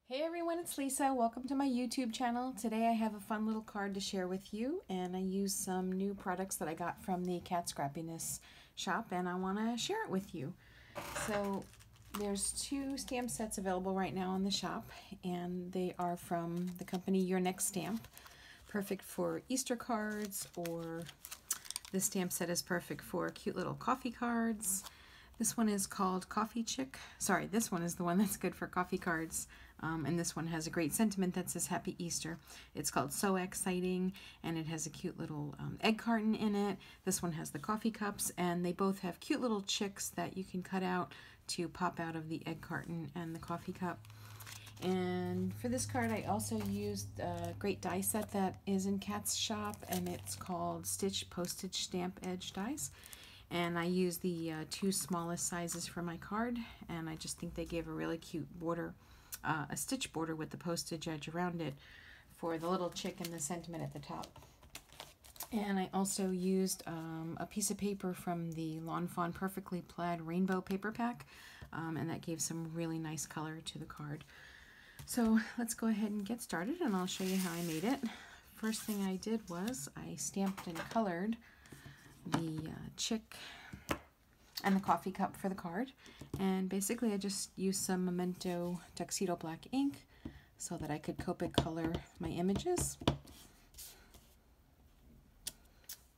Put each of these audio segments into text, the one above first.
Hey everyone, it's Lisa. Welcome to my YouTube channel. Today I have a fun little card to share with you, and I used some new products that I got from the Cat Scrappiness shop, and I want to share it with you. So there's two stamp sets available right now in the shop, and they are from the company Your Next Stamp. Perfect for Easter cards, or this stamp set is perfect for cute little coffee cards. This one is called Coffee Chick. Sorry, this one is the one that's good for coffee cards. And this one has a great sentiment that says Happy Easter. It's called So Exciting, and it has a cute little egg carton in it. This one has the coffee cups, and they both have cute little chicks that you can cut out to pop out of the egg carton and the coffee cup. And for this card, I also used a great die set that is in Cat's shop, and it's called Stitch Postage Stamp Edge Dies. And I used the two smallest sizes for my card, and I just think they gave a really cute border. A stitch border with the postage edge around it for the little chick and the sentiment at the top. And I also used a piece of paper from the Fawn Perfectly Plaid Rainbow Paper Pack, and that gave some really nice color to the card. So let's go ahead and get started, and I'll show you how I made it. First thing I did was I stamped and colored the chick and the coffee cup for the card, and basically I just used some Memento Tuxedo black ink so that I could Copic color my images.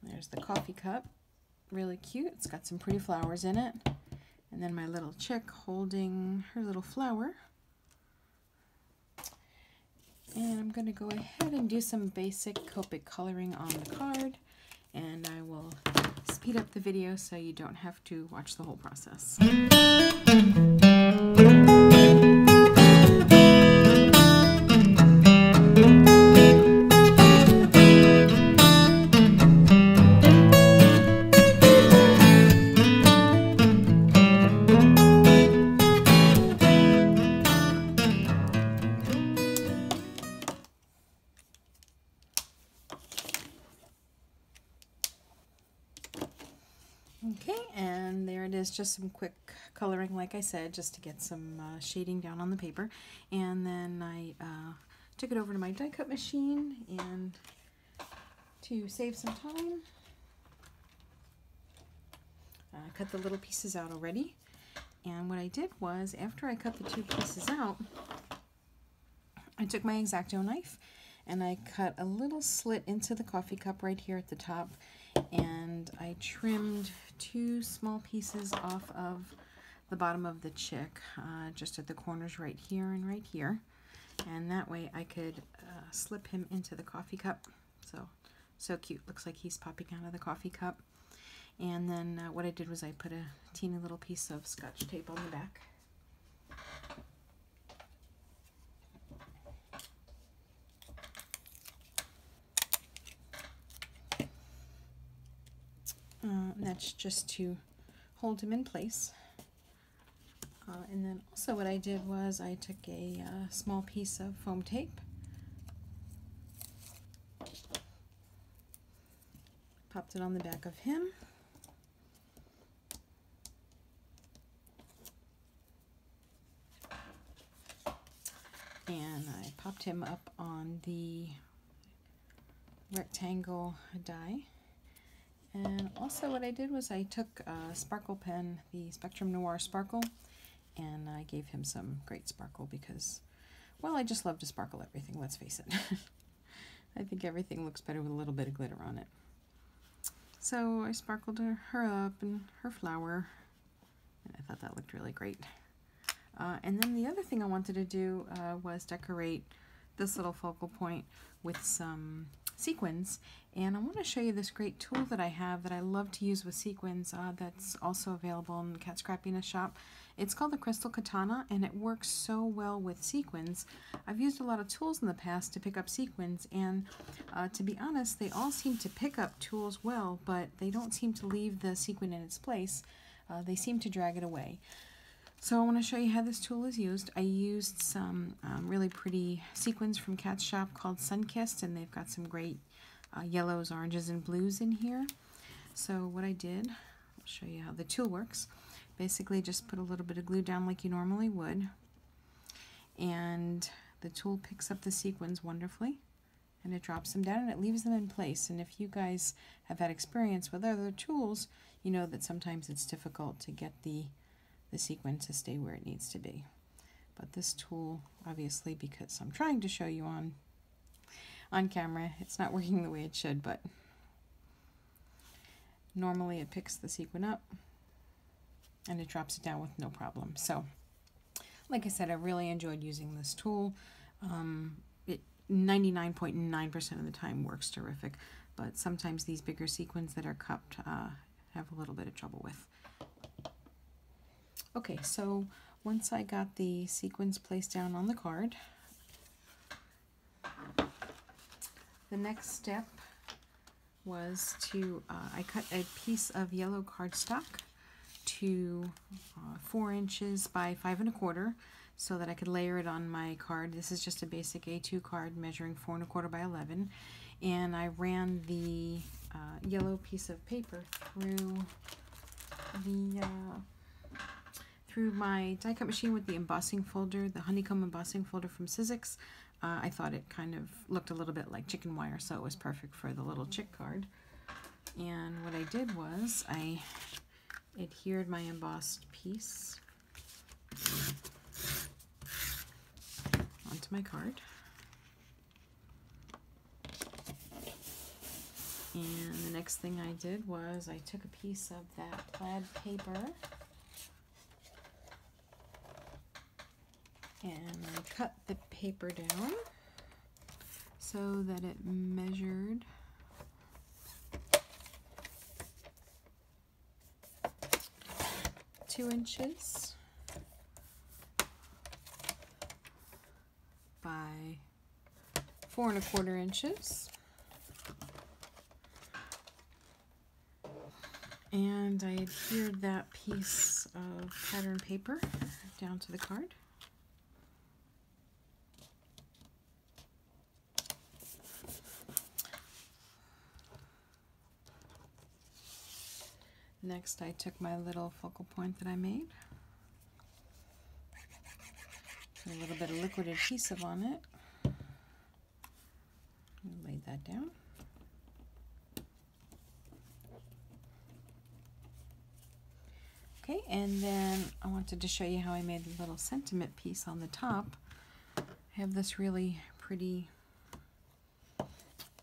There's the coffee cup, really cute. It's got some pretty flowers in it, and then my little chick holding her little flower. And I'm going to go ahead and do some basic Copic coloring on the card, and I will speed up the video so you don't have to watch the whole process. Okay, and there it is, just some quick coloring, like I said, just to get some shading down on the paper. And then I took it over to my die cut machine, and to save some time, I cut the little pieces out already. And what I did was, after I cut the two pieces out, I took my X-Acto knife and I cut a little slit into the coffee cup right here at the top, and I trimmed two small pieces off of the bottom of the chick, just at the corners right here and right here, and that way I could slip him into the coffee cup. So cute, looks like he's popping out of the coffee cup. And then what I did was I put a teeny little piece of Scotch tape on the back. That's just to hold him in place. And then also what I did was I took a small piece of foam tape, popped it on the back of him, and I popped him up on the rectangle die. And also what I did was I took a sparkle pen, the Spectrum Noir-Sparkle, and I gave him some great sparkle because, well, I just love to sparkle everything, let's face it. I think everything looks better with a little bit of glitter on it. So I sparkled her up and her flower, and I thought that looked really great. And then the other thing I wanted to do was decorate this little focal point with some sequins, and I want to show you this great tool that I have that I love to use with sequins, that's also available in the Cat Scrappiness shop. It's called the Crystal Katana, and it works so well with sequins. I've used a lot of tools in the past to pick up sequins, and to be honest, they all seem to pick up tools well, but they don't seem to leave the sequin in its place. They seem to drag it away. So I want to show you how this tool is used. I used some really pretty sequins from Cat's shop called Sun-Kissed, and they've got some great yellows, oranges, and blues in here. So what I did, I'll show you how the tool works. Basically just put a little bit of glue down like you normally would, and the tool picks up the sequins wonderfully, and it drops them down and it leaves them in place. And if you guys have had experience with other tools, you know that sometimes it's difficult to get the sequin to stay where it needs to be. But this tool, obviously, because I'm trying to show you on camera, it's not working the way it should, but normally it picks the sequin up and it drops it down with no problem. So, like I said, I really enjoyed using this tool. It 99.9% of the time works terrific, but sometimes these bigger sequins that are cupped have a little bit of trouble with. Okay, so once I got the sequins placed down on the card, the next step was to, I cut a piece of yellow cardstock to 4 inches by 5 1/4 so that I could layer it on my card. This is just a basic A2 card measuring 4 1/4 by 11, and I ran the yellow piece of paper through my die cut machine with the embossing folder, the Honeycomb embossing folder from Sizzix. I thought it kind of looked a little bit like chicken wire, so it was perfect for the little chick card. And what I did was I adhered my embossed piece onto my card. And the next thing I did was I took a piece of that plaid paper and I cut the paper down so that it measured 2 inches by 4 1/4 inches. And I adhered that piece of pattern paper down to the card. Next, I took my little focal point that I made, put a little bit of liquid adhesive on it, and laid that down. Okay, and then I wanted to show you how I made the little sentiment piece on the top. I have this really pretty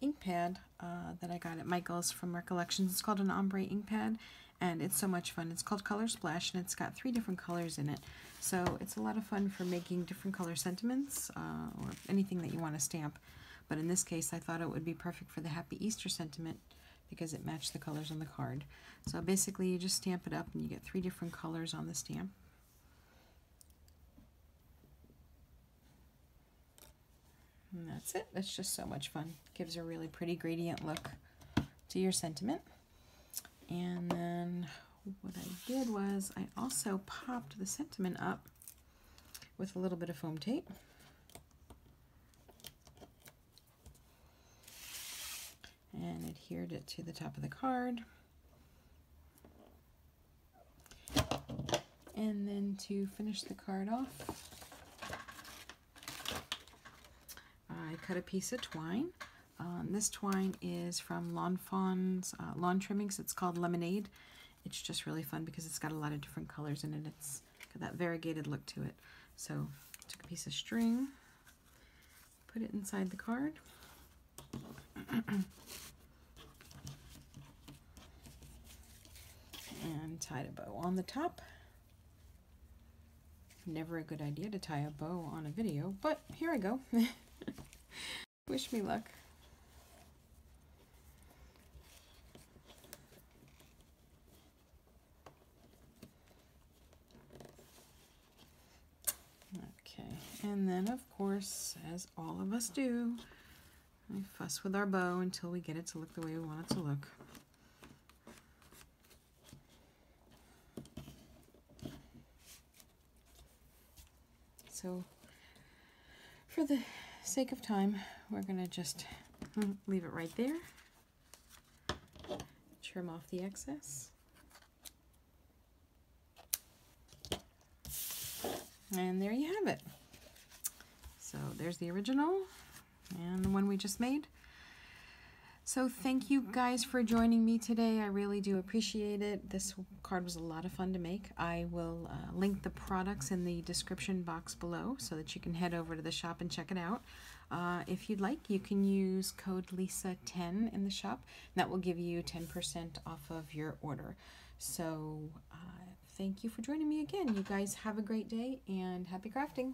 ink pad that I got at Michael's from Recollections. It's called an Ombre ink pad, and it's so much fun. It's called Color Splash, and it's got 3 different colors in it. So it's a lot of fun for making different color sentiments or anything that you want to stamp. But in this case, I thought it would be perfect for the Happy Easter sentiment because it matched the colors on the card. So basically, you just stamp it up and you get 3 different colors on the stamp. And that's it. That's just so much fun. Gives a really pretty gradient look to your sentiment. And then what I did was I also popped the sentiment up with a little bit of foam tape. And adhered it to the top of the card. And then to finish the card off, I cut a piece of twine. This twine is from Fawn's lawn trimmings. It's called Lemonade. It's just really fun because it's got a lot of different colors in it. It's got that variegated look to it. So I took a piece of string, put it inside the card, and tied a bow on the top. Never a good idea to tie a bow on a video, but here I go. Wish me luck. Okay, and then of course, as all of us do, we fuss with our bow until we get it to look the way we want it to look. So for the sake of time, we're going to just leave it right there. Trim off the excess. And there you have it. So there's the original and the one we just made. So thank you guys for joining me today. I really do appreciate it. This card was a lot of fun to make. I will link the products in the description box below so that you can head over to the shop and check it out. If you'd like, you can use code LISA10 in the shop. That will give you 10% off of your order. So thank you for joining me again. You guys have a great day and happy crafting.